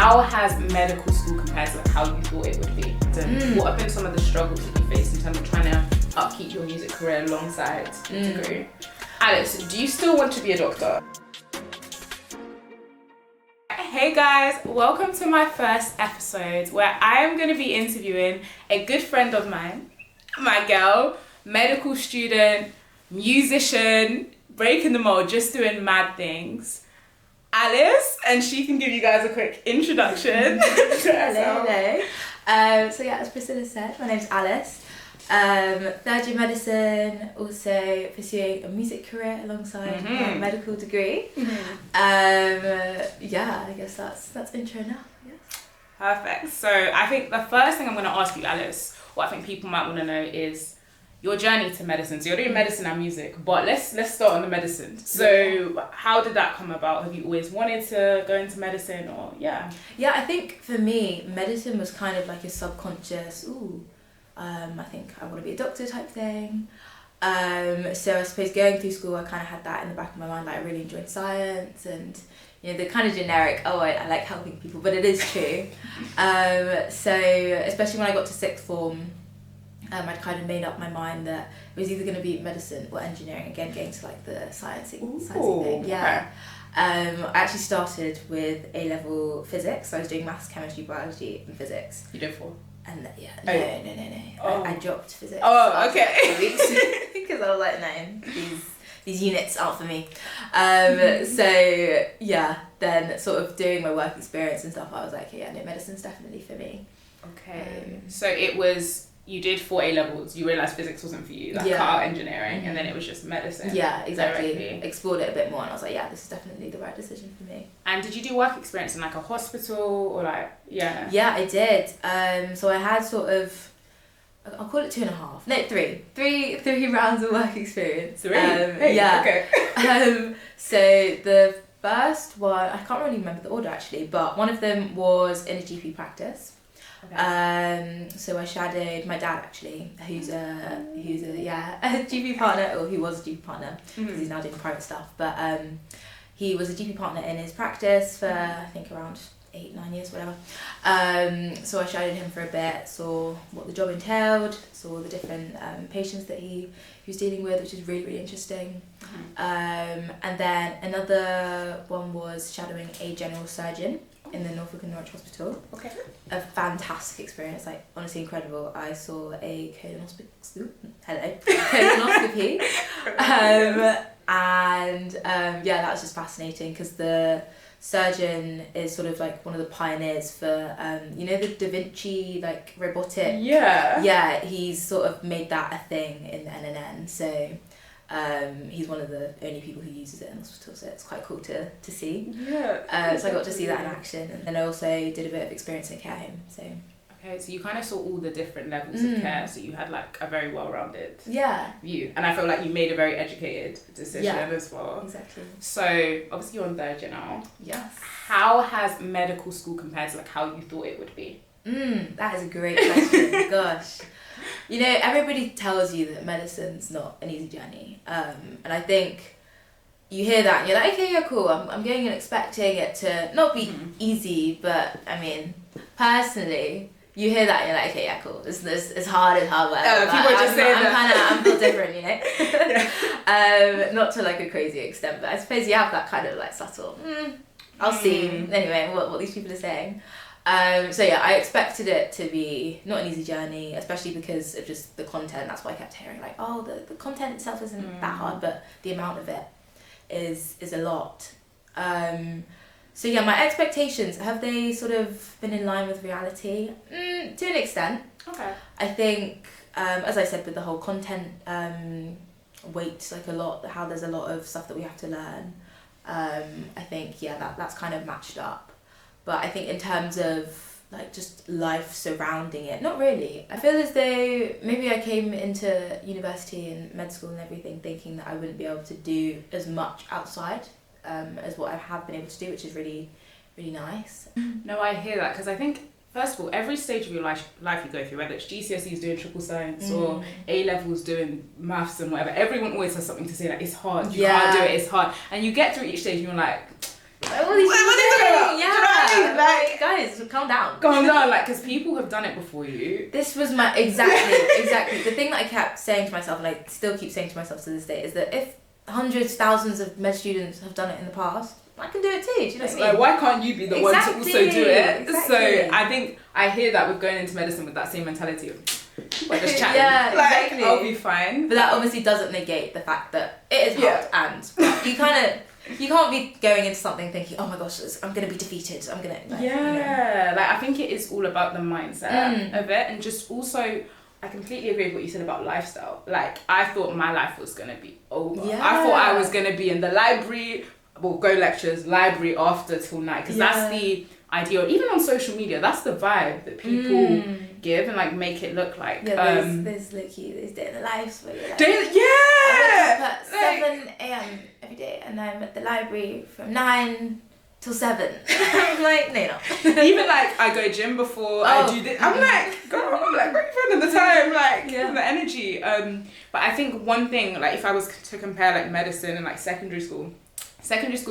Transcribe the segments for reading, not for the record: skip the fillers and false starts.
How has medical school compared to like how you thought it would be? What have been some of the struggles that you faced in terms of trying to upkeep your music career alongside the degree? Alice, do you still want to be a doctor? Hey guys, welcome to my first episode where I am going to be interviewing a good friend of mine, my girl, medical student, musician, breaking the mold, just doing mad things, Alice, and she can give you guys a quick introduction. Hello. So yeah, as Priscilla said, my name's Alice. Third year medicine, also pursuing a music career alongside my medical degree. Yeah, I guess that's intro now. Yes. Perfect. So I think the first thing I'm going to ask you, Alice, what I think people might want to know is your journey to medicine. So you're doing medicine and music, but let's start on the medicine. So how did that come about? Have you always wanted to go into medicine, or Yeah, I think for me, medicine was kind of like a subconscious, I think I want to be a doctor type thing. So I suppose going through school, I kind of had that in the back of my mind, like I really enjoyed science and, you know, the kind of generic, I like helping people, but it is true. So especially when I got to sixth form, I'd kind of made up my mind that it was either going to be medicine or engineering, again getting to like the sciencey thing. Yeah. I actually started with A-level physics, so I was doing maths, chemistry, biology and physics. You did 4? And no. I dropped physics. Oh, okay. Because I was like, no, these units aren't for me. So yeah, then sort of doing my work experience and stuff, I was like, yeah, no, medicine's definitely for me. Okay. So it was, you did 4 A-levels, you realised physics wasn't for you, cut out engineering, and then it was just medicine. Yeah, exactly. Directly. Explored it a bit more and I was like, yeah, this is definitely the right decision for me. And did you do work experience in like a hospital or like, Yeah, I did. So I had sort of, I'll call it 2.5. No, 3. Three rounds of work experience. 3? Okay. So the first one, I can't really remember the order actually, but one of them was in a GP practice. Okay. So I shadowed my dad actually, who's a GP partner, or he was a GP partner because he's now doing private stuff. But he was a GP partner in his practice for I think around 8-9 years, whatever. So I shadowed him for a bit, saw what the job entailed, saw the different patients that he was dealing with, which is really, really interesting. And then another one was shadowing a general surgeon in the Norfolk and Norwich Hospital. Okay. A fantastic experience, like honestly incredible. I saw a colonoscopy. And that was just fascinating because the surgeon is sort of like one of the pioneers for the Da Vinci like robotic. Yeah, he's sort of made that a thing in the NNN. So he's one of the only people who uses it in hospital, so it's quite cool to see. So I got to see that in action, and then I also did a bit of experience in care home. So okay, so you kind of saw all the different levels of care, so you had like a very well-rounded view, and I feel like you made a very educated decision as well. Exactly. So obviously you're on third year now. Yes. How has medical school compared to like how you thought it would be? That is a great question. Gosh. You know, everybody tells you that medicine's not an easy journey. And I think you hear that and you're like, okay, yeah, cool. I'm going and expecting it to not be easy, but I mean, personally, you hear that and you're like, okay, yeah, cool. It's hard work. People just say that. I'm built different, you know? Not to like a crazy extent, but I suppose you have that kind of like subtle, I'll see. Anyway, what these people are saying. I expected it to be not an easy journey, especially because of just the content. That's why I kept hearing like, the content itself isn't that hard, but the amount of it is a lot. My expectations, have they sort of been in line with reality? To an extent. Okay. I think, as I said, with the whole content weight, like a lot, how there's a lot of stuff that we have to learn. I think, that's kind of matched up. But I think in terms of like just life surrounding it, not really. I feel as though maybe I came into university and med school and everything thinking that I wouldn't be able to do as much outside as what I have been able to do, which is really, really nice. No, I hear that because I think, first of all, every stage of your life you go through, whether it's GCSEs doing triple science or A-levels doing maths and whatever, everyone always has something to say like, it's hard, you can't do it, it's hard. And you get through each stage and you're like, what are these people saying? Yeah. saying? Like, guys, calm down. Calm down, like, because people have done it before you. This was my exactly the thing that I kept saying to myself, and I still keep saying to myself to this day, is that if hundreds, thousands of med students have done it in the past, I can do it too. Do you know what I mean? Like, why can't you be the one to also do it? Exactly. So I think I hear that with going into medicine with that same mentality of people are just chatting. Yeah, like, exactly. I'll be fine. But that obviously doesn't negate the fact that it is hard, and you can't be going into something thinking, oh my gosh, I'm gonna be defeated. I'm gonna like I think it is all about the mindset of it, and just also. I completely agree with what you said about lifestyle. Like, I thought my life was going to be over. Yeah. I thought I was going to be in the library, well, go lectures, library after till night. Because that's the idea. Even on social media, that's the vibe that people give and, like, make it look like. Yeah, there's low-key, there's day in the lives where you're like... I wake up at 7 a.m. every day and I'm at the library from 9 till 7. I'm like, no, you're not. Even, like, I go gym before I do this. I'm like, girl, I'm like, great friend of the time, like, the energy. But I think one thing, like, if I was to compare, like, medicine and, like, secondary school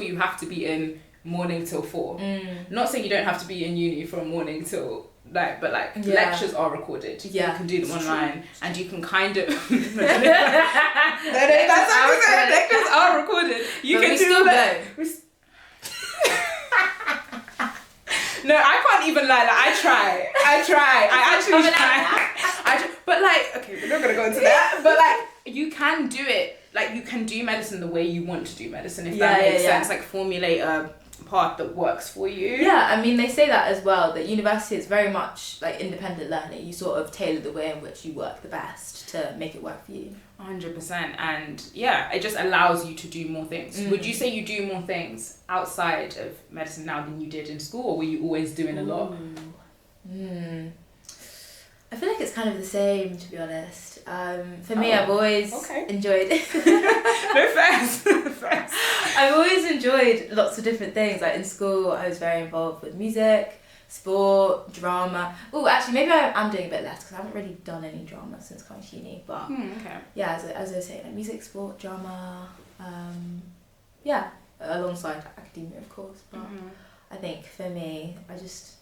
you have to be in morning till 4. Not saying you don't have to be in uni from morning till, like, but, like, lectures are recorded. You can do them online, and you can kind of... That's what I'm saying, lectures are recorded. You can do that. No, I can't even lie. Like, I try. I actually try. But, like, okay, we're not gonna go into that. But, like, you can do it. Like, you can do medicine the way you want to do medicine, if that makes sense. Like, formulate a path that works for you. Yeah, I mean, they say that as well, that university is very much like independent learning. You sort of tailor the way in which you work the best to make it work for you. 100%. And yeah, it just allows you to do more things. Would you say you do more things outside of medicine now than you did in school, or were you always doing a lot? I feel like it's kind of the same, to be honest. For me, I've always enjoyed... No offense. I've always enjoyed lots of different things. Like, in school, I was very involved with music, sport, drama. Oh, actually, maybe I'm doing a bit less because I haven't really done any drama since coming to uni. But yeah, as I was saying, like, music, sport, drama, alongside academia, of course. But I think for me, I just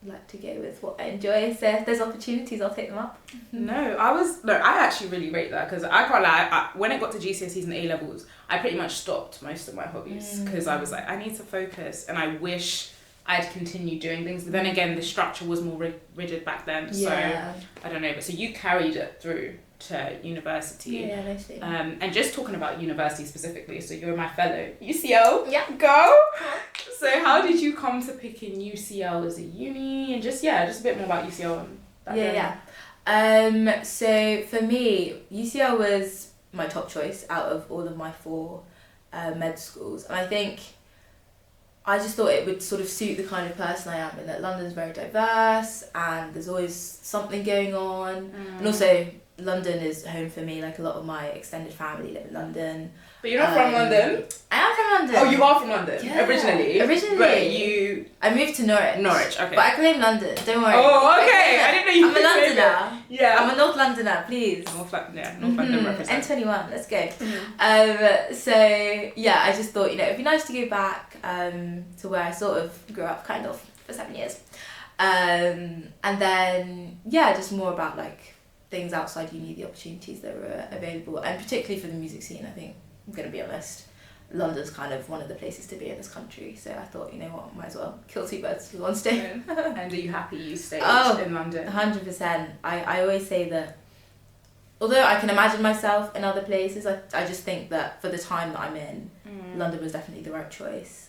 like to go with what I enjoy. So if there's opportunities, I'll take them up. I actually really rate that, because I can't lie, when it got to GCSEs and A-levels, I pretty much stopped most of my hobbies because I was like, I need to focus, and I wish I'd continued doing things. But then again, the structure was more rigid back then, so I don't know. But so you carried it through to university. Yeah, mostly. And just talking about university specifically, so you're my fellow UCL. Yeah. Go! So how did you come to picking UCL as a uni, and just a bit more about UCL and that so for me, UCL was my top choice out of all of my 4 med schools, and I think I just thought it would sort of suit the kind of person I am, in that London's very diverse and there's always something going on, and also London is home for me. Like, a lot of my extended family live in London. But you're not from London? I am from London. Oh, you are from London? Yeah. Originally? But I moved to Norwich. Norwich, okay. But I claim London, don't worry. Oh, okay. I didn't know you I'm a Londoner. Yeah. I'm a North Londoner, please. North London represent. N21, let's go. So, yeah, I just thought, it'd be nice to go back to where I sort of grew up, kind of, for 7 years. And then, just more about, like, things outside uni, the opportunities that were available, and particularly for the music scene. I think, I'm going to be honest, London's kind of one of the places to be in this country, so I thought, you know what, might as well kill 2 birds with one stone. And are you happy you stayed in London? 100%. I always say that, although I can imagine myself in other places, I just think that for the time that I'm in, London was definitely the right choice.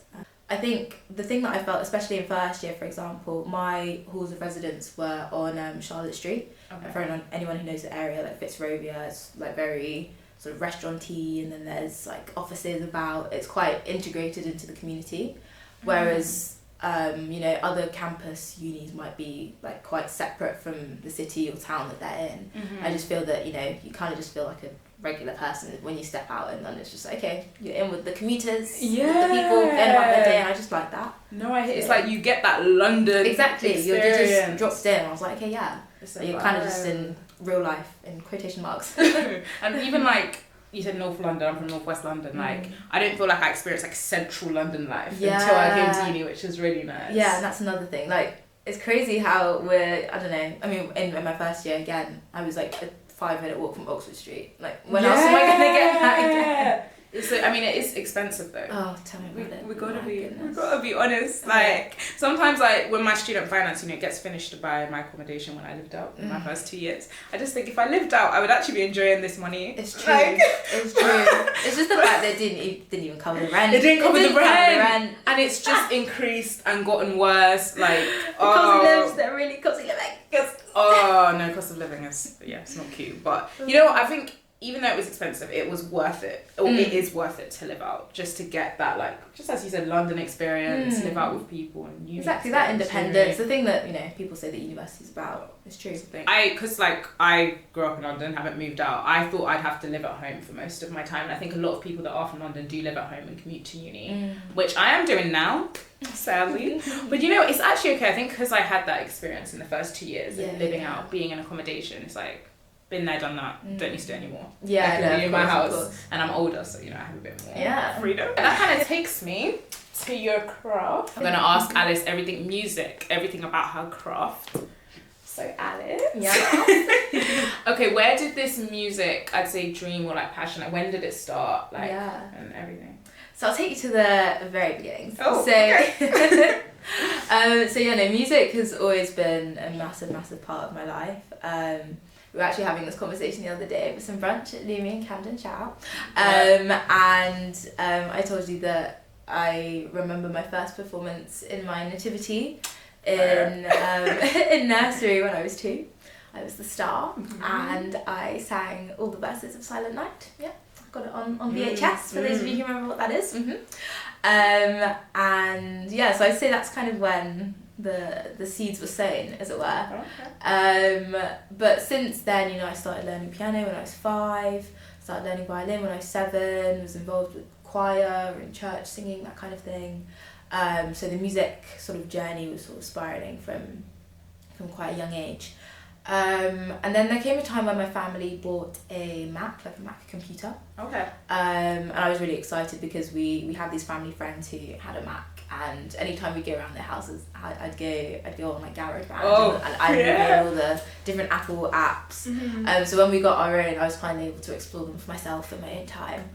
I think the thing that I felt, especially in first year, for example, my halls of residence were on Charlotte Street. Okay. For anyone who knows the area, like Fitzrovia, it's like very sort of restaurant-y, and then there's like offices about. It's quite integrated into the community, whereas other campus unis might be like quite separate from the city or town that they're in. I just feel that you kind of just feel like a regular person when you step out, and then it's just okay, you're in with the commuters, with the people going about their day, and I just like that. No, it's like you get that London experience. You're just dropped in. I was like, okay, you're kind of just in real life, in quotation marks. And even like you said North London, I'm from Northwest London, like, I don't feel like I experienced, like, central London life until I came to uni, which was really nice. Yeah, and that's another thing. Like, it's crazy how I don't know, I mean, in my first year, again, I was, like, a 5-minute walk from Oxford Street. Like, when else am I going to get that again? So, I mean, it is expensive though. Oh, tell me about it. We gotta be honest. Like, sometimes, like, when my student finance, you know, gets finished by my accommodation when I lived out in my first 2 years, I just think if I lived out, I would actually be enjoying this money. It's true. Like, it's true. It's just the fact that it didn't even cover the rent. It didn't cover the rent. And it's just increased and gotten worse. Like, they're really cost of living. No, cost of living is, it's not cute. But, you know what, I think, even though it was expensive, it was worth it. Or it is worth it to live out, just to get that, like, just as you said, London experience, live out with people, and exactly that independence. The thing that, you know, people say that university is about. It's true. Because I grew up in London, haven't moved out. I thought I'd have to live at home for most of my time, and I think a lot of people that are from London do live at home and commute to uni, which I am doing now, sadly. But you know, it's actually okay. I think because I had that experience in the first 2 years of living out, being in accommodation, it's like, been there, done that, don't need to do it anymore. Yeah, I can be in my house, and I'm older, so, you know, I have a bit more freedom. And that kind of takes me to your craft. I'm going to ask Alice everything about her craft. So, Alice. Yeah. Okay, where did this music, I'd say dream or like passion, like when did it start? Like, and everything. So I'll take you to the very beginning. Oh, okay. Music has always been a massive part of my life. We were actually having this conversation the other day with some brunch at Lumi in Camden, shout out. I told you that I remember my first performance in my nativity in nursery when I was 2. I was the star, and I sang all the verses of Silent Night. Yeah, I've got it on VHS for those of you who remember what that is. So I'd say that's kind of when the seeds were sown, as it were. Okay. But since then, you know, I started learning piano when I was 5, started learning violin when I was 7, was involved with choir and church singing, that kind of thing. So the music sort of journey was sort of spiralling from quite a young age. And then there came a time when my family bought a Mac, like a Mac computer. Okay. And I was really excited because we had these family friends who had a Mac, and anytime we go around their houses, I'd go on like GarageBand and I'd reveal all the different Apple apps. So when we got our own, I was finally able to explore them for myself in my own time.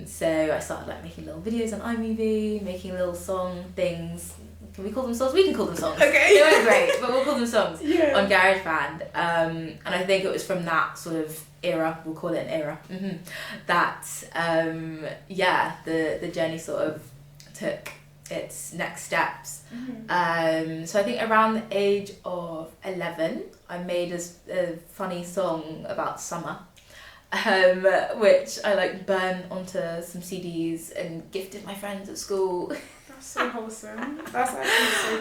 So I started like making little videos on iMovie, making little song things. Can we call them songs? We can call them songs. Okay. They weren't great, but we'll call them songs on GarageBand. And I think it was from that sort of era, we'll call it an era, that the journey sort of took its next steps. So I think around the age of 11, I made a funny song about summer. Which I like burned onto some CDs and gifted my friends at school. So wholesome. That's actually so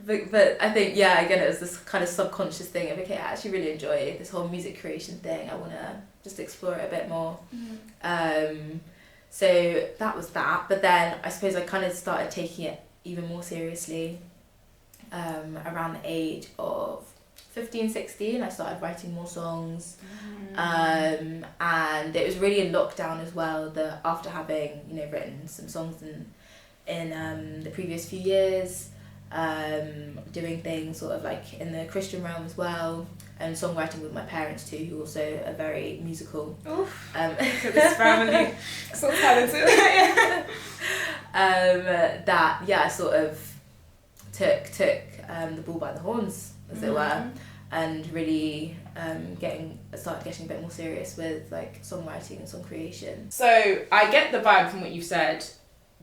cute. But I think, again, it was this kind of subconscious thing of, okay, I actually really enjoy this whole music creation thing. I want to just explore it a bit more. So that was that. But then I suppose I kind of started taking it even more seriously around the age of 15, 16. I started writing more songs. And it was really in lockdown as well, that after having, you know, written some songs in the previous few years, doing things sort of like in the Christian realm as well, and songwriting with my parents too, who also are very musical. This family, so talented. That sort of took the bull by the horns, as it were, and really started getting a bit more serious with like songwriting and song creation. So I get the vibe from what you've said.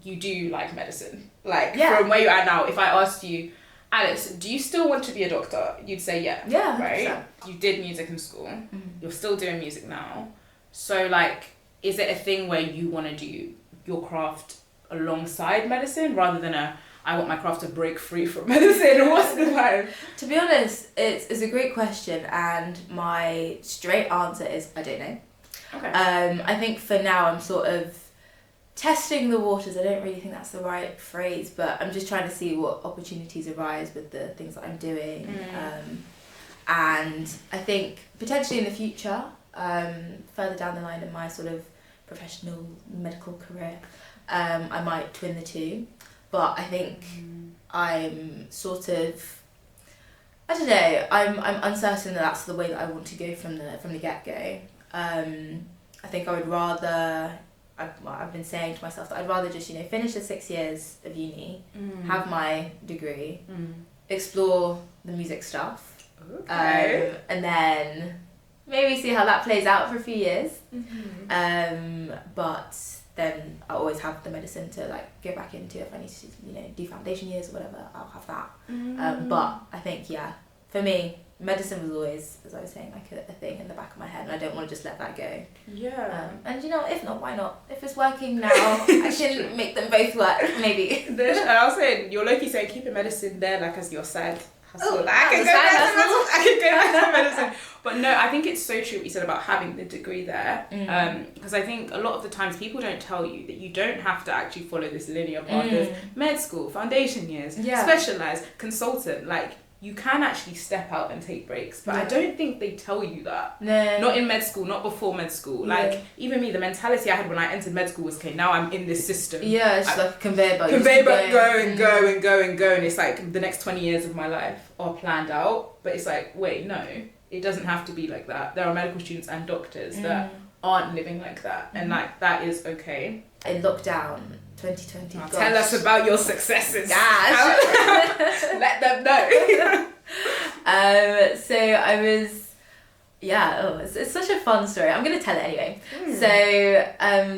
You do like medicine. Like, from where you are now, if I asked you, Alice, do you still want to be a doctor? You'd say yeah. Yeah, right? 100%. You did music in school. You're still doing music now. So, like, is it a thing where you want to do your craft alongside medicine rather than I want my craft to break free from medicine? Or what's the vibe? To be honest, it's a great question, and my straight answer is I don't know. Okay. I think for now I'm sort of testing the waters. I don't really think that's the right phrase, but I'm just trying to see what opportunities arise with the things that I'm doing. And I think potentially in the future, further down the line in my sort of professional medical career, I might twin the two. But I think I'm sort of, I don't know, I'm uncertain that that's the way that I want to go from the get-go. I think I would rather, I've been saying to myself that I'd rather just, finish the 6 years of uni, have my degree, explore the music stuff, and then maybe see how that plays out for a few years. But then I always have the medicine to like go back into if I need to, do foundation years or whatever. I'll have that. But I think for me, medicine was always, as I was saying, like a thing in the back of my head, and I don't want to just let that go. Yeah. And if not, why not? If it's working now, I can make them both work, maybe. And I was saying, you're lucky saying keeping medicine there, like as your side hustle. Oh, like, I can go back to medicine. But no, I think it's so true what you said about having the degree there. Because I think a lot of the times people don't tell you that you don't have to actually follow this linear path of med school, foundation years, specialised, consultant. Like, you can actually step out and take breaks, but I don't think they tell you that. No. Not in med school, not before med school. Like, even me, the mentality I had when I entered med school was, okay, now I'm in this system. Yeah, it's like a conveyor belt. Conveyor belt, go, and it's like the next 20 years of my life are planned out. But it's like, wait, no, it doesn't have to be like that. There are medical students and doctors that aren't living like that, and like that is okay. In lockdown 2020. Tell us about your successes. Gosh. Let them know. So I was, it's such a fun story. I'm gonna tell it anyway. So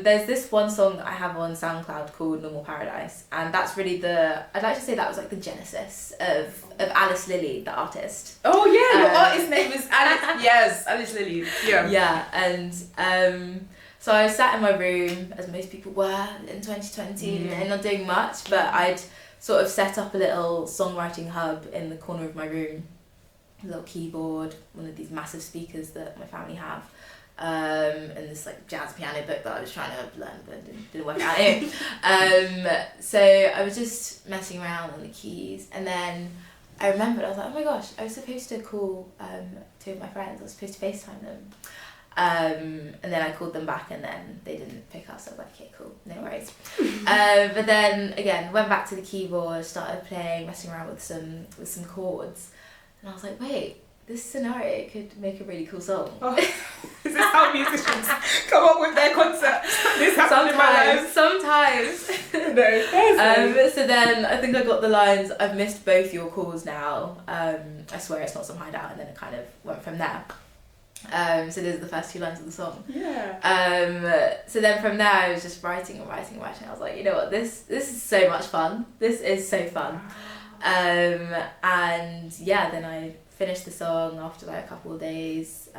there's this one song that I have on SoundCloud called Normal Paradise, and that's really I'd like to say that was like the genesis of Alice Lilly, the artist. Oh yeah, your artist name is Alice. Yes, Alice Lilly. Yeah, and so I was sat in my room, as most people were in 2020, and not doing much, but I'd sort of set up a little songwriting hub in the corner of my room, a little keyboard, one of these massive speakers that my family have, and this like jazz piano book that I was trying to learn but didn't work out anyway. So I was just messing around on the keys, and then I remembered, I was like, oh my gosh, I was supposed to call two of my friends, I was supposed to FaceTime them. And then I called them back, and then they didn't pick up, so I was like, okay, cool, no worries. But then again, went back to the keyboard, started playing, messing around with some chords, and I was like, wait, this scenario could make a really cool song. Oh, is this how musicians come up with their concepts? This happened in my life. Sometimes. No. So then I think I got the lines, I've missed both your calls now, I swear it's not some hideout, and then it kind of went from there. So those are the first 2 lines of the song. So then from there I was just writing. I was like, you know what, this is so much fun. This is so fun. And then I finished the song after like a couple of days,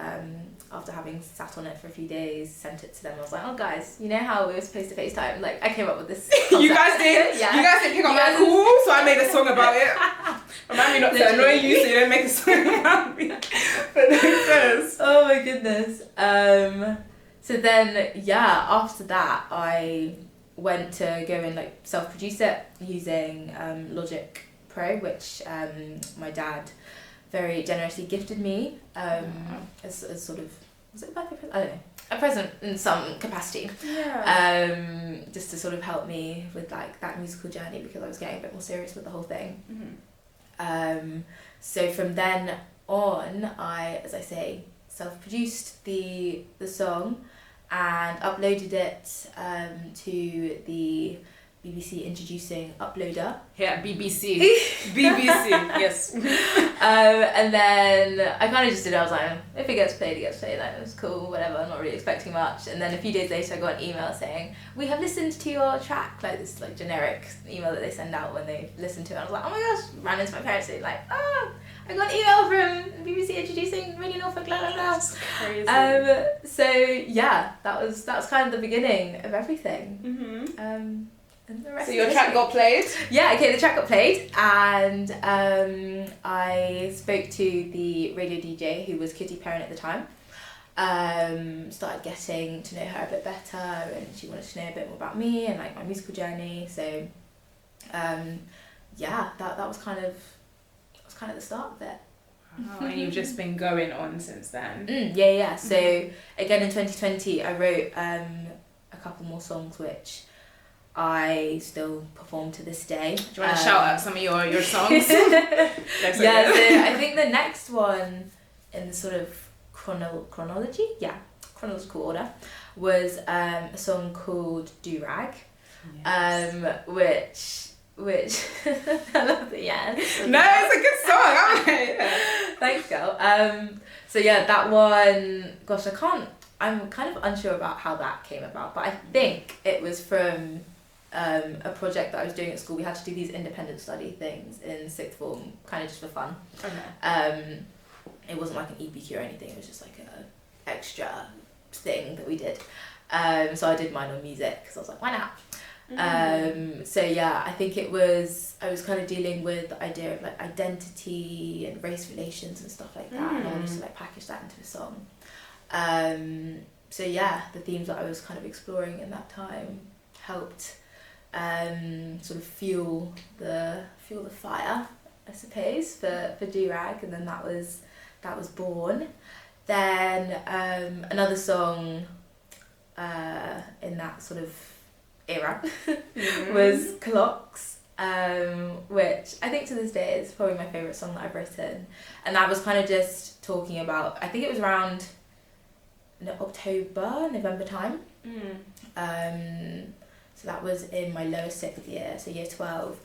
after having sat on it for a few days, sent it to them. I was like, oh guys, you know how we were supposed to FaceTime? Like, I came up with this concept. You guys did? Yeah. You guys didn't pick up my call, so I made a song about it. Remind me not to annoy you so you don't make a song about me. But no. Oh my goodness. So then, after that, I went to go and like self-produce it using Logic Pro, which my dad very generously gifted me as sort of, was it a birthday present? I don't know, a present in some capacity. Just to sort of help me with like that musical journey, because I was getting a bit more serious with the whole thing. So from then on, I, as I say, self-produced the song and uploaded it to the BBC Introducing Uploader. Yeah, BBC. BBC, yes. And then I kind of just did it. I was like, if it gets played, it gets played. Like, it was cool, whatever. I'm not really expecting much. And then a few days later, I got an email saying, we have listened to your track. Like this like generic email that they send out when they listen to it. I was like, oh my gosh. Ran into my parents and like, I got an email from BBC Introducing Radio Norfolk, blah, blah, blah. That's crazy. So yeah, that was kind of the beginning of everything. And the rest so your track got played? Yeah, okay, the track got played, and I spoke to the radio DJ who was Kitty Perrin at the time. Started getting to know her a bit better, and she wanted to know a bit more about me and like my musical journey. So that was kind of the start of it. Wow, and you've just been going on since then. Yeah. So again in 2020 I wrote a couple more songs which I still perform to this day. Do you want to shout out some of your songs? So I think the next one in the sort of chronological order was a song called Do Rag, which I love the No, it's a good song. Thanks, girl. So yeah, that one. Gosh, I'm kind of unsure about how that came about, but I think it was from a project that I was doing at school. We had to do these independent study things in sixth form, kind of just for fun. Okay. It wasn't like an EPQ or anything. It was just like a extra thing that we did. So I did mine on music because I was like, why not? So yeah, I think I was kind of dealing with the idea of like identity and race relations and stuff like that, and I wanted to like package that into a song. So yeah, the themes that I was kind of exploring in that time helped sort of fuel the fire, I suppose, for Do-Rag, and then that was born. Then another song in that sort of era was Clocks, which I think to this day is probably my favourite song that I've written, and that was kind of just talking about, I think it was around November time. So that was in my lower sixth year, so year 12.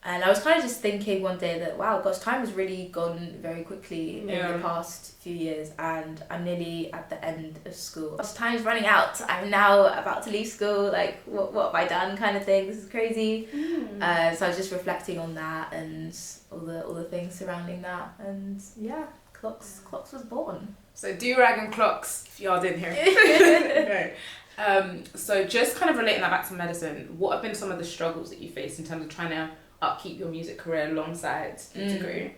And I was kind of just thinking one day that, wow, gosh, time has really gone very quickly over the past few years, and I'm nearly at the end of school. Gosh, time's running out. I'm now about to leave school. Like, what have I done kind of thing. This is crazy. So I was just reflecting on that and all the things surrounding that. And yeah, Clocks was born. So Do-Rag and Clocks, if y'all didn't hear it. So just kind of relating that back to medicine, what have been some of the struggles that you faced in terms of trying to upkeep your music career alongside the degree?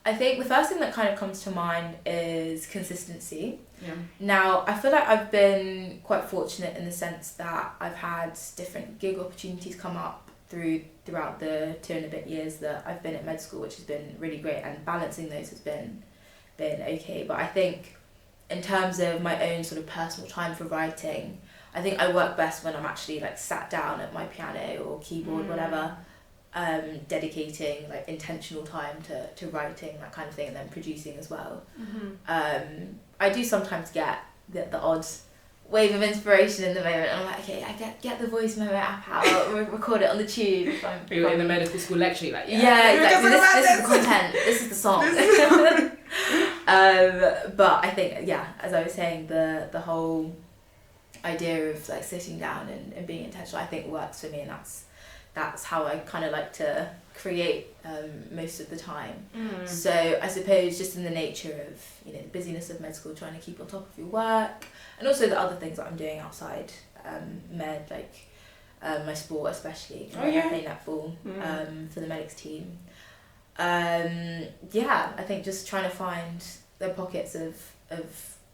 I think the first thing that kind of comes to mind is consistency. Yeah. Now, I feel like I've been quite fortunate in the sense that I've had different gig opportunities come up throughout the 2 and a bit years that I've been at med school, which has been really great, and balancing those has been okay. But I think in terms of my own sort of personal time for writing, I think I work best when I'm actually like sat down at my piano or keyboard, whatever, dedicating like intentional time to writing, that kind of thing, and then producing as well. I do sometimes get the odd wave of inspiration in the moment, and I'm like, okay, I get the voice memo app out, record it on the tube. If You're in the medical school lecture, you're like, yeah, exactly. This is the content. This is the song. But I think, yeah, as I was saying, the whole idea of like sitting down and being intentional, I think works for me, and that's how I kind of like to create most of the time. So I suppose just in the nature of, the busyness of med school, trying to keep on top of your work, and also the other things that I'm doing outside med, like my sport especially. I play netball for the medics team. I think just trying to find the pockets of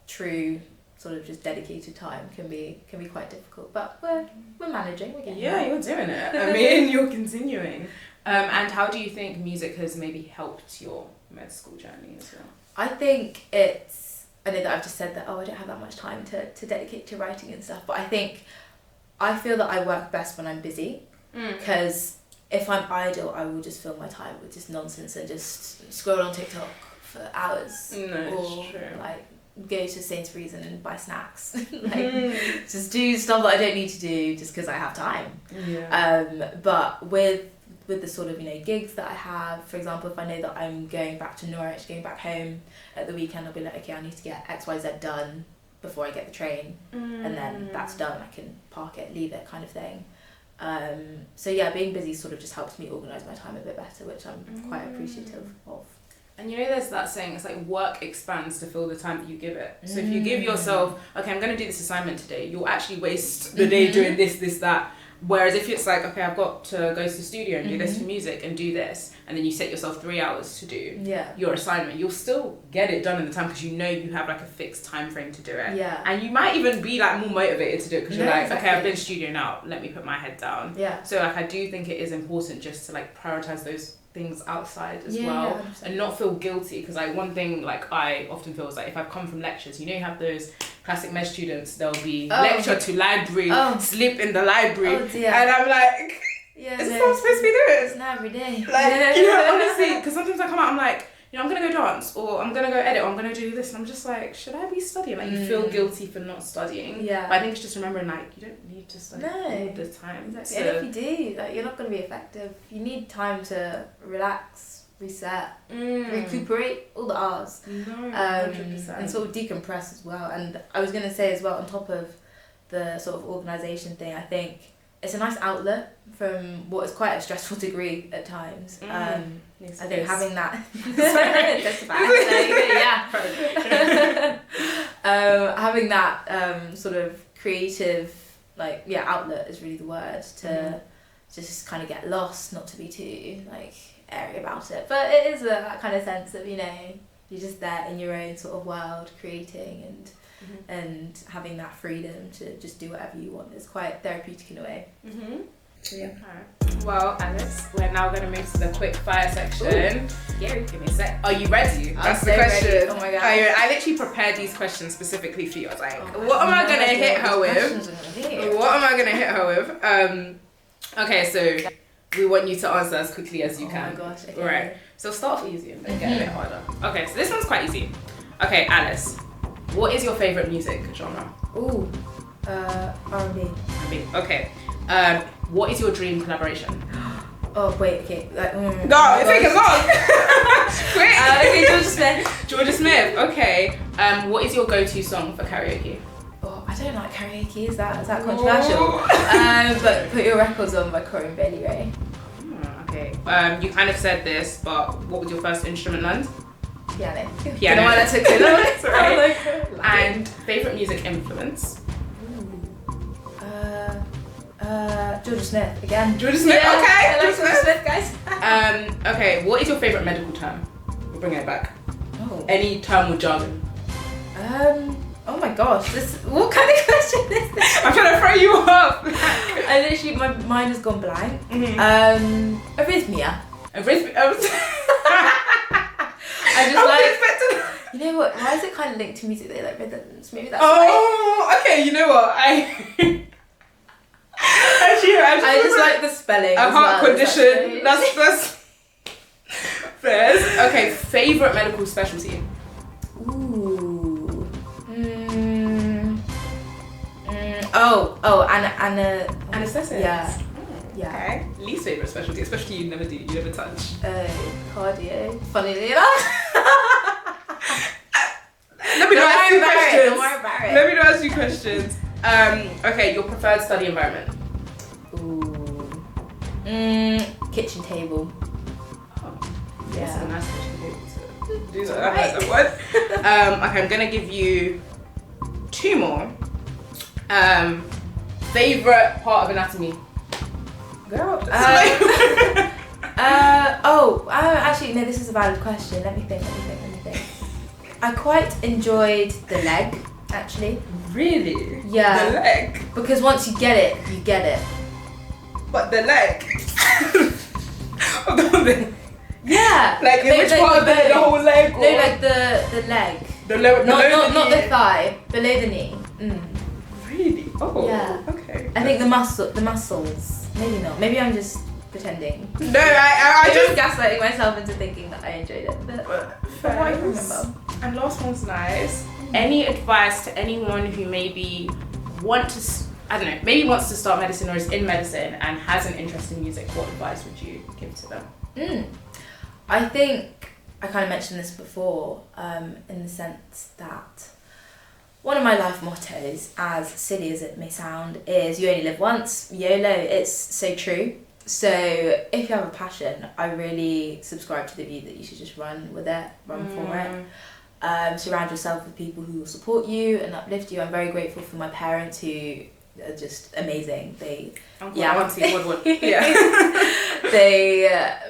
true sort of just dedicated time can be quite difficult, but we're managing. We're getting there. You're doing it. I mean, you're continuing. And how do you think music has maybe helped your med school journey as well? I think I know that I've just said that, I don't have that much time to dedicate to writing and stuff, but I feel that I work best when I'm busy, because if I'm idle, I will just fill my time with just nonsense and just scroll on TikTok for hours. Or true. Like go to Sainsbury's and buy snacks. Just do stuff that I don't need to do just because I have time. But with the sort of gigs that I have, for example, if I know that I'm going back to Norwich, going back home at the weekend, I'll be like, okay, I need to get XYZ done before I get the train, and then that's done, I can park it, leave it, kind of thing. So yeah, being busy sort of just helps me organise my time a bit better, which I'm quite appreciative of. And there's that saying, it's like work expands to fill the time that you give it. So if you give yourself, okay, I'm going to do this assignment today, you'll actually waste the day doing this, that. Whereas if it's like, okay, I've got to go to the studio and do this for music and do this, and then you set yourself 3 hours to do your assignment, you'll still get it done in the time because you have like a fixed time frame to do it. Yeah. And you might even be like more motivated to do it because you're like, exactly. okay, I've been studio now, let me put my head down. Yeah. So like I do think it is important just to like prioritize those things outside as Yeah, well, 100%. and not feel guilty. Because like one thing like I often feel is like if I've come from lectures, you have those classic med students, they'll be lecture to library, sleep in the library, and I'm like, is this what I'm supposed to be doing? It's not every day. Like, honestly, because sometimes I come out, I'm like, I'm gonna go dance, or I'm gonna go edit, or I'm gonna do this, and I'm just like, should I be studying? Like, you feel guilty for not studying. Yeah. But I think it's just remembering, like, you don't need to study all the time. Exactly. And if you do, like, you're not gonna be effective. You need time to relax, reset, recuperate, all the R's. No, 100%. And sort of decompress as well. And I was gonna say as well, on top of the sort of organisation thing, I think it's a nice outlet from what is quite a stressful degree at times. I think having that having that sort of creative outlet is really the word to just kind of get lost, not to be too like airy about it. But it is that kind of sense of you're just there in your own sort of world, creating and having that freedom to just do whatever you want. It's quite therapeutic in a way. So yeah. Alright. Well, Alice, we're now going to move to the quick fire section. Ooh, scary. Give me a sec. Are you ready? That's the so question. ready. Oh my god. I literally prepared these questions specifically for you. I was like, what am I going to hit her with? What am I going to hit her with? Okay, so we want you to answer as quickly as you can. Oh my gosh. Okay. Alright. So start off easy and then get a bit harder. Okay, so this one's quite easy. Okay, Alice, what is your favourite music genre? Ooh, R&B. Okay. What is your dream collaboration? Oh wait, okay. Go, it's taking long. Quick. Okay, Georgia Smith. Georgia Smith. Okay. What is your go-to song for karaoke? Oh, I don't like karaoke. Is that controversial? But Put Your Records On by Corey and Bailey Ray. Okay. You kind of said this, but what was your first instrument learned? Piano. Piano. Why that took so long. Sorry. And favorite music influence? Georgia Smith again. Georgia Smith. Yeah, Okay. I like Georgia Smith, guys. Okay. What is your favorite medical term? We'll bring it back. Oh. Any term with jargon. Oh my gosh, what kind of question is this? I'm trying to throw you off. I literally, my mind has gone blank. Arrhythmia. I just you know what? Why is it kind of linked to music? They like rhythms. Maybe that's why. Okay. You know what? I just like the spelling. A heart condition. That's fair. Okay. Favorite medical specialty. Ooh. Anesthetics. Yeah. Yeah. Okay. Least favorite specialty, especially you never touch. Cardio. Funnily enough. Let me not ask you questions. Don't worry about it. Let me not ask you questions. Okay, your preferred study environment. Ooh. Kitchen table. Oh, yeah. That's a nice kitchen table to do that. Right. Okay, I'm gonna give you two more. Favorite part of anatomy. Girl. Actually, no, this is a valid question. Let me think. I quite enjoyed the leg, actually. Really? Yeah. The leg? Because once you get it, you get it. But the leg? Yeah. Like, which part of the whole leg? Or? No, like the leg. Not the thigh, below the knee. Really? Oh. Yeah. Okay. I think the muscles. Maybe not. Maybe I'm just pretending. No, I just gaslighting myself into thinking that I enjoyed it. But from what I remember. And last one's nice. Any advice to anyone who maybe wants to start medicine or is in medicine and has an interest in music? What advice would you give to them? I think I kind of mentioned this before, in the sense that one of my life mottos, as silly as it may sound, is you only live once, YOLO. It's so true. So if you have a passion, I really subscribe to the view that you should just run with it, run for it. Surround yourself with people who will support you and uplift you. I'm very grateful for my parents who are just amazing. They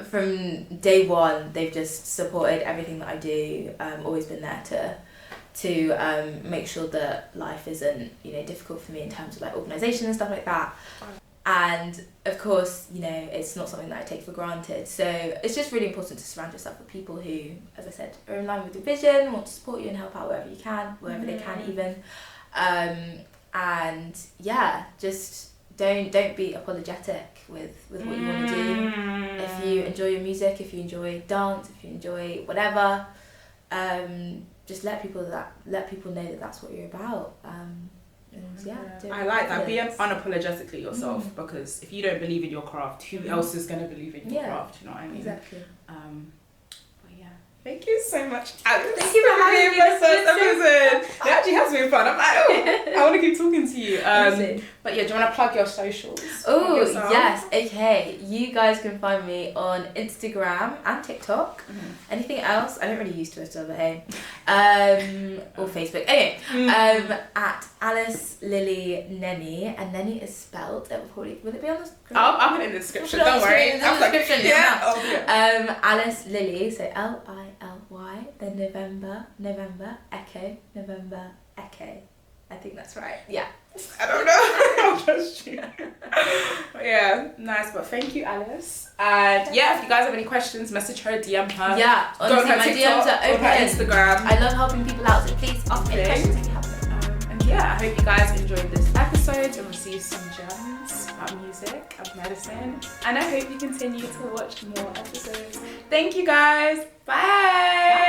from day one, they've just supported everything that I do. Always been there to make sure that life isn't difficult for me in terms of like organisation and stuff like that. And of course, you know, it's not something that I take for granted. So it's just really important to surround yourself with people who, as I said, are in line with your vision, want to support you and help out wherever you can, wherever they can even. And yeah, just don't be apologetic with what you want to do. If you enjoy your music, if you enjoy dance, if you enjoy whatever, just let people know that that's what you're about. I like that. Be unapologetically yourself, because if you don't believe in your craft, who else is going to believe in your craft? You know what I mean? Exactly. But yeah, thank you so much, Alice. Thank you for having me. My first episode. It actually has been fun. I'm like, oh, I want to keep talking to you. But yeah, do you want to plug your socials? Oh yes, okay. You guys can find me on Instagram and TikTok. Anything else? I don't really use Twitter, but hey. Or Facebook. Anyway, at Alice Lily Nenny, and Nenny is spelled. It will it be on the screen? I'll put it in the description. Don't worry. In the description. Yeah. Alice Lily. So Lily. Then November Echo. I think that's right. Yeah. I don't know. I'll trust you. Yeah, nice. But thank you, Alice. And yeah, if you guys have any questions, message her, DM her. Yeah, honestly, my DMs are open. Her Instagram. I love helping people out, so please ask me any questions if you have them. And yeah, I hope you guys enjoyed this episode and received some gems about music, of medicine. And I hope you continue to watch more episodes. Thank you guys. Bye.